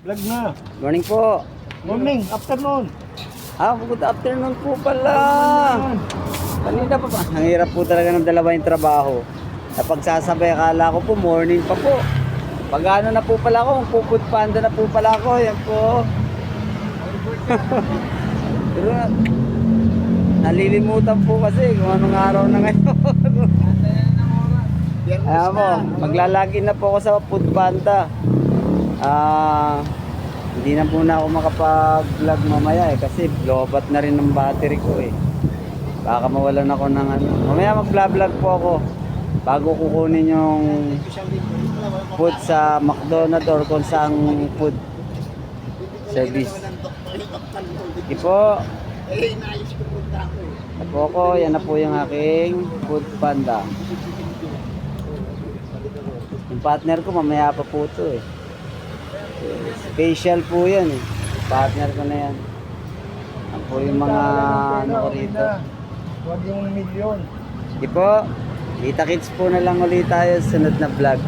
Vlog na. Morning po. Morning, afternoon. Good afternoon po pala. Kanina pa ba? Ang hirap po talaga ng dalawa yung trabaho. Napagsasabay, akala ko po morning pa po. Pag ano na po pala ako, puput panda na po pala ako. Yan po. Pero nalilimutan po kasi kung anong araw na ngayon. Ayan mo, maglalagin na po ako sa food panda. Hindi na po na ako makapag-vlog mamaya kasi lobat na rin ng battery ko eh. Baka mawalan ako ng ano. Mamaya mag-vlog po ako bago kukunin yung food sa McDonald's or kung saang food service. Hindi po. Tapo ko, yan na po yung aking food panda. Yung partner ko mamaya pa po ito eh. Special po yan eh. Partner ko na yan. Yan po yung mga ano ko rito. Huwag yung milyon. Hindi po. Kita-kits po na lang ulit tayo sa sunod na vlog.